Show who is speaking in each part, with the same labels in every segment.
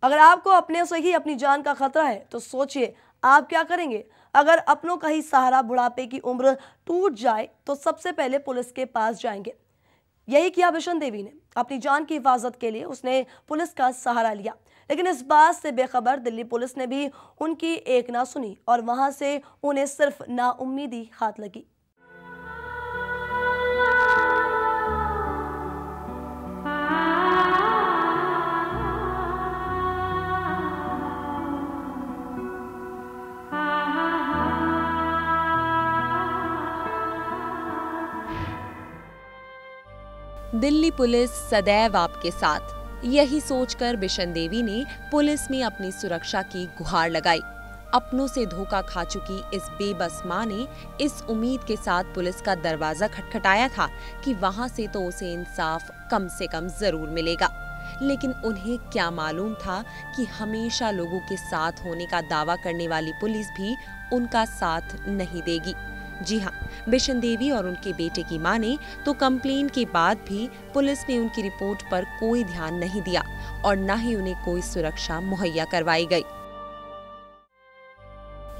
Speaker 1: अगर आपको अपने से ही अपनी जान का खतरा है तो सोचिए आप क्या करेंगे। अगर अपनों का ही सहारा बुढ़ापे की उम्र टूट जाए तो सबसे पहले पुलिस के पास जाएंगे। यही किया बिशन देवी ने। अपनी जान की हिफाजत के लिए उसने पुलिस का सहारा लिया, लेकिन इस बात से बेखबर दिल्ली पुलिस ने भी उनकी एक ना सुनी और वहां से उन्हें सिर्फ नाउम्मीदी हाथ लगी।
Speaker 2: दिल्ली पुलिस सदैव आपके साथ, यही सोचकर बिशन देवी ने पुलिस में अपनी सुरक्षा की गुहार लगाई। अपनों से धोखा खा चुकी इस बेबस मां ने इस उम्मीद के साथ पुलिस का दरवाजा खटखटाया था कि वहां से तो उसे इंसाफ कम से कम जरूर मिलेगा। लेकिन उन्हें क्या मालूम था कि हमेशा लोगों के साथ होने का दावा करने वाली पुलिस भी उनका साथ नहीं देगी। जी हाँ, बिशन देवी और उनके बेटे की मां ने तो कंप्लेन के बाद भी पुलिस ने उनकी रिपोर्ट पर कोई ध्यान नहीं दिया और न ही उन्हें कोई सुरक्षा मुहैया करवाई गई।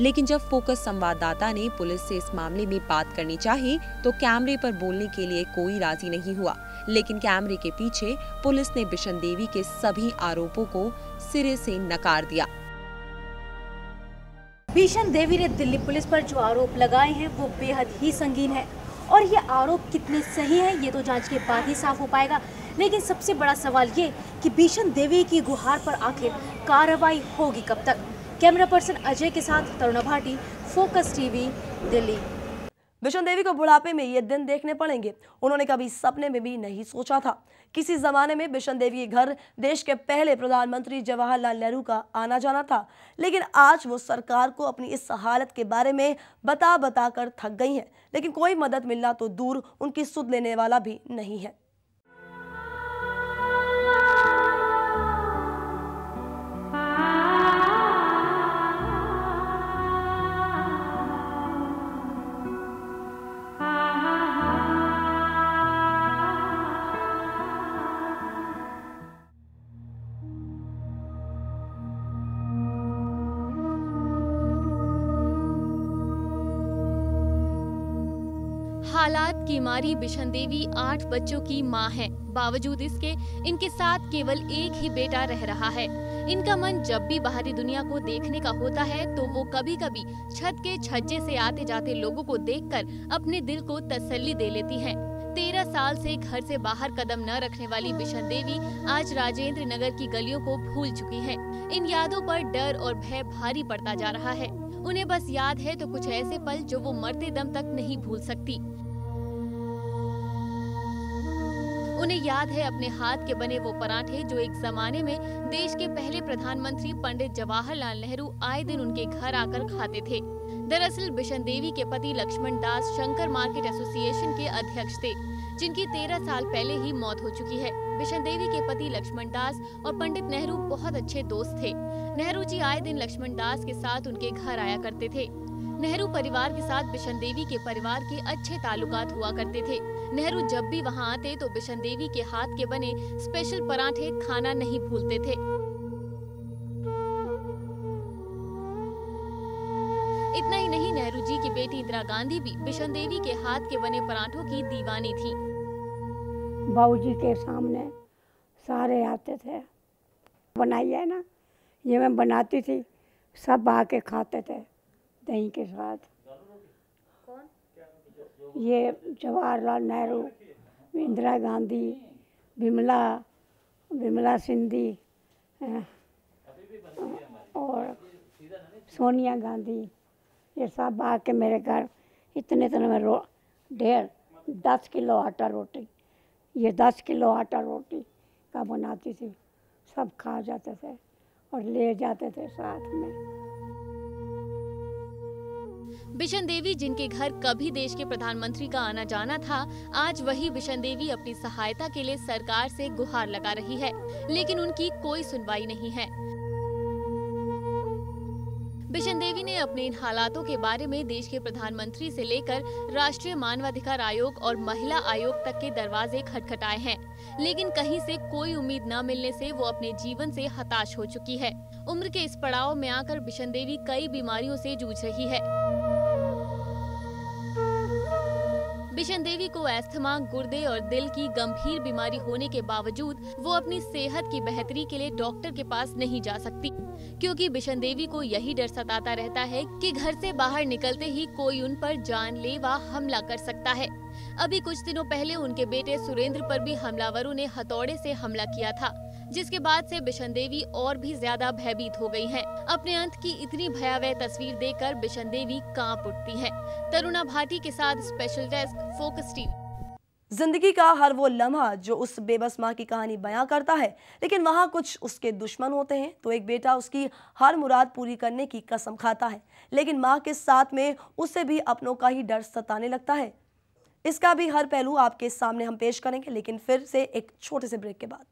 Speaker 2: लेकिन जब फोकस संवाददाता ने पुलिस से इस मामले में बात करनी चाही तो कैमरे पर बोलने के लिए कोई राजी नहीं हुआ। लेकिन कैमरे के पीछे पुलिस ने बिशन देवी के सभी आरोपों को सिरे से नकार दिया।
Speaker 3: बिशन देवी ने दिल्ली पुलिस पर जो आरोप लगाए हैं वो बेहद ही संगीन है और ये आरोप कितने सही हैं ये तो जांच के बाद ही साफ हो पाएगा। लेकिन सबसे बड़ा सवाल ये कि बिशन देवी की गुहार पर आखिर कार्रवाई होगी कब तक। कैमरा पर्सन अजय के साथ तरुणा भाटी, फोकस टीवी, दिल्ली।
Speaker 1: बिशन देवी को बुढ़ापे में ये दिन देखने पड़ेंगे। उन्होंने कभी सपने में भी नहीं सोचा था। किसी जमाने में बिशन देवी के घर देश के पहले प्रधानमंत्री जवाहरलाल नेहरू का आना जाना था, लेकिन आज वो सरकार को अपनी इस हालत के बारे में बता कर थक गई हैं। लेकिन कोई मदद मिलना तो दूर, उनकी सुध लेने वाला भी नहीं है।
Speaker 4: हालात की मारी बिशन देवी 8 बच्चों की मां है। बावजूद इसके इनके साथ केवल एक ही बेटा रह रहा है। इनका मन जब भी बाहरी दुनिया को देखने का होता है तो वो कभी कभी छत के छज्जे से आते जाते लोगों को देखकर अपने दिल को तसल्ली दे लेती है। 13 साल से घर से बाहर कदम न रखने वाली बिशन देवी आज राजेंद्र नगर की गलियों को भूल चुकी है। इन यादों पर डर और भय भारी पड़ता जा रहा है। उन्हें बस याद है तो कुछ ऐसे पल जो वो मरते दम तक नहीं भूल सकती। उन्हें याद है अपने हाथ के बने वो पराठे जो एक जमाने में देश के पहले प्रधानमंत्री पंडित जवाहरलाल नेहरू आए दिन उनके घर आकर खाते थे। दरअसल बिशन देवी के पति लक्ष्मण दास शंकर मार्केट एसोसिएशन के अध्यक्ष थे, जिनकी 13 साल पहले ही मौत हो चुकी है। बिशन देवी के पति लक्ष्मण दास और पंडित नेहरू बहुत अच्छे दोस्त थे। नेहरू जी आए दिन लक्ष्मण दास के साथ उनके घर आया करते थे। नेहरू परिवार के साथ बिशन देवी के परिवार के अच्छे ताल्लुकात हुआ करते थे। नेहरू जब भी वहां आते तो बिशन देवी के हाथ के बने स्पेशल पराठे खाना नहीं भूलते थे। इतना ही नहीं, नेहरू जी की बेटी इंदिरा गांधी भी बिशन देवी के हाथ के बने पराठों की दीवानी थी।
Speaker 5: बाबूजी के सामने सारे आते थे, बनाई है ना, ये मैं बनाती थी, सब आके खाते थे दही के साथ। ये जवाहरलाल नेहरू, इंदिरा गांधी, विमला सिंधी और सोनिया गांधी, ये सब आके मेरे घर इतने में 10 किलो आटा रोटी, ये 10 किलो आटा रोटी का बनाती थी। सब खा जाते थे और ले जाते थे साथ में।
Speaker 4: बिशन देवी जिनके घर कभी देश के प्रधानमंत्री का आना जाना था, आज वही बिशन देवी अपनी सहायता के लिए सरकार से गुहार लगा रही है, लेकिन उनकी कोई सुनवाई नहीं है। बिशन देवी ने अपने इन हालातों के बारे में देश के प्रधानमंत्री से लेकर राष्ट्रीय मानवाधिकार आयोग और महिला आयोग तक के दरवाजे खटखटाए हैं, लेकिन कहीं से कोई उम्मीद न मिलने से वो अपने जीवन से हताश हो चुकी है। उम्र के इस पड़ाव में आकर बिशन देवी कई बीमारियों से जूझ रही है। बिशन देवी को अस्थमा, गुर्दे और दिल की गंभीर बीमारी होने के बावजूद वो अपनी सेहत की बेहतरी के लिए डॉक्टर के पास नहीं जा सकती, क्योंकि बिशन देवी को यही डर सताता रहता है कि घर से बाहर निकलते ही कोई उन पर जानलेवा हमला कर सकता है। अभी कुछ दिनों पहले उनके बेटे सुरेंद्र पर भी हमलावरों ने हथौड़े से हमला किया था, जिसके बाद से बिशन देवी और भी ज्यादा भयभीत हो गई हैं। अपने अंत की इतनी भयावह तस्वीर देखकर बिशन देवी कांप उठती हैं। तरुणा भाटी के साथ स्पेशल डेस्क, फोकस टीवी।
Speaker 1: जिंदगी का हर वो लम्हा जो उस बेबस माँ की कहानी बयां करता है, लेकिन वहाँ कुछ उसके दुश्मन होते हैं। तो एक बेटा उसकी हर मुराद पूरी करने की कसम खाता है, लेकिन माँ के साथ में उसे भी अपनों का ही डर सताने लगता है। इसका भी हर पहलू आपके सामने हम पेश करेंगे, लेकिन फिर से एक छोटे से ब्रेक के बाद।